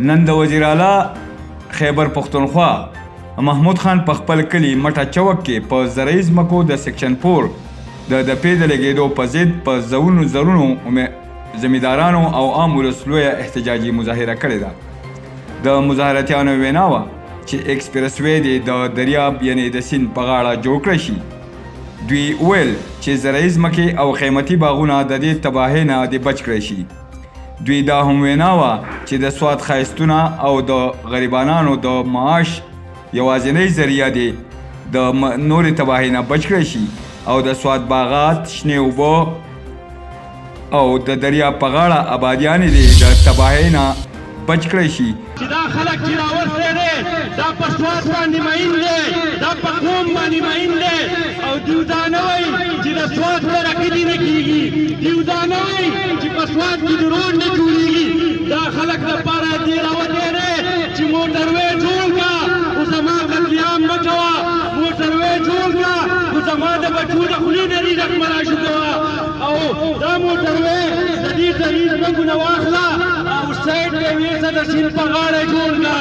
نن د وزیر اعلی خیبر پختونخوا محمود خان په خپل کلي مټه چوک کې په زرعي ځمکو د سیکشن 4 د دپې د لګېدو په ضد په زرونو زمیندارانو او عام ولس لویه احتجاجي مظاهره کړې ده. د مظاهرتیانو وینا وه چې ایکسپریس وی دې د دریاب یعنې د سیند په غاړه جوړ کړی شي. دوی ویل چې زرعي ځمکې او قیمتي باغونه د دې تباهۍ نه دې بچ کړی شي. دوی دا هم وینا وه چې د سواد ښایستونه او د غریبانانو د معاش یوازینۍ ذریعه دی د نورې تباهۍ نه بچ کړی شي او د سواد باغات شنې اوبه او د دریاب په غاړه آبادیانې دي د تباهۍ نه بچ کړی شي. چې دا خلک چې راوستی دی دا په سواد باندې مین دی، دا په قوم باندې مین دی او دوی دا نه وایي چې د سواد ترقي نه کېږي، دوی دا نه وایي چې په سواد کې د روډ نه جوړېږي. دا خلک دپاره دې راوتی دی چې موټروې جوړ کړه خو زما قتلیام مه کوه، موټروې جوړ کړه خو زما د بچو د خولې نه دې ډک مراشو کوه او دا موټروې د دې دلیل رنګونه واخله او سایډ ته یې ویسه د سیند په غاړه جوړ کړه.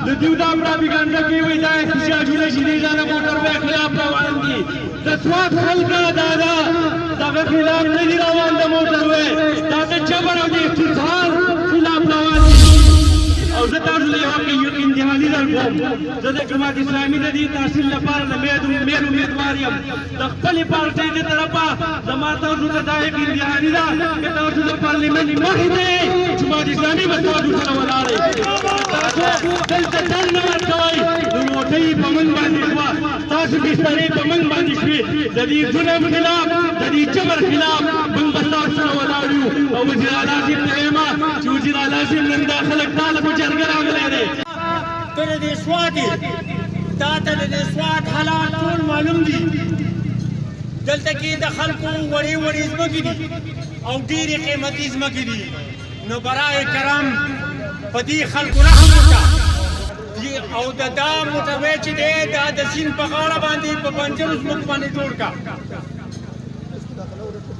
د دوی دا پراپیګنډه کوي وایي دا احتجاجونه چې دي دا د موټروې خلاف روان دي. د سواد خلکه دا دغه خلاف نه دي روان د موټروې، دا د جبر او د استحصال خلاف روان دي. او زه تاسو له یو امتحاني درکوم، زه د جماعت اسلامي د دې تحصیل لپاره د میر امیدوار یم. د خپلې پارټۍ د طرفه زما تاسو ته دا یک امتحاني ده که تاسو د پارلیمنټ مخې ته جماعت اسلامي به تاسو سره ولاړئ. تاسو دلته ځان نه ورکوئ، د روټۍ په من باندې شوه، ستاسو بسترې په من باندې شوې. د دې ظلم خلاف، د دې جبر خلاف موږ به ستاسو سره ولاړ یو. او وزیر اعلی صاحب ته وایم چې وزیر اعلی صاحب نن دا خلک تاله په جرګه راغلی دی. ته د دې سواد یې، تا ته د دې سواد حالات ټول معلوم دي. دلته کې د خلکو وړې وړې ځمکې دي او ډېرې قیمتي ځمکې دي. نو برای کرم په دې خلکو رحم وکړه او د دا موټروې چې دی دا د سیند په غاړه باندې په بنجرو ځمکو باندې جوړ کړه.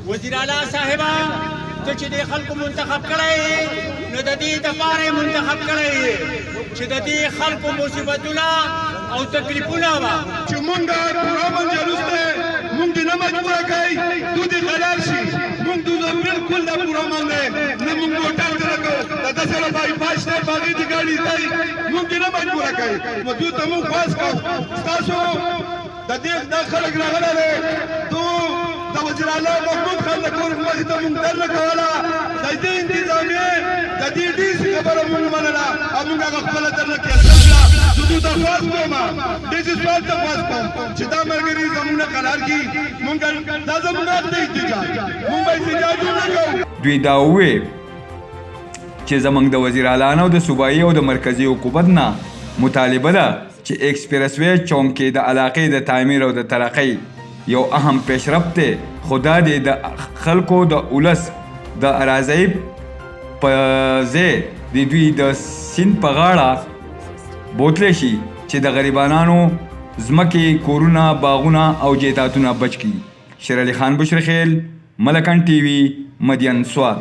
وزیر اعلی صاحبه ته چې د خلکو منتخب کړی نو د دې دپاره یې منتخب کړی چې د دې خلکو مصیبتونه او تکلیفونه به چې مونږ پوره منجلوس دی مونږ دې نه مجبوره کوي دو دې خلال شي. مونږ دو بالکل نه پوره من دی نه مونږ موټر ته نه کوو د داسې له بایپاس دی باغې دې ګاډي دی مونږ دې نه مجبوره کوي. نو دوی ته مونږ خواست کوو ستاسو د دې دا خلک راغلی دی د وزیر اعلی محمود خان د کور مخې ته مونږ در نه کوله. د دې انتظامیې د دې ډي سي خبره مونږ منله او مونږ هغه خپله در نه کینسل کړه. زه دوی ته خواست کوم ډي سي صاحب ته خواست کوم چې دا ملګري زموږ نه قرار کړي. مونږ دا زموږ حق دی احتجاج، مونږ به احتجاج ونه کوو. دوی دا وویل چې زموږ د وزیر اعلی او د صوبایي او د مرکزي حکومت نه مطالبه ده چې ایکسپریس وی چوک کې د علاقې د تعمیر او د ترقۍ یو اهم پیشرفت دی، خو دا دی د خلکو د ولس د اراضۍ په ځای د دوی د سیند په غاړه بوتلی شي چې د غریبانانو ځمکې، کورونه، باغونه او جایدادونه بچ کړي. شیر علي خان بشرخیل، ملکن ټي وي، مدین سوات.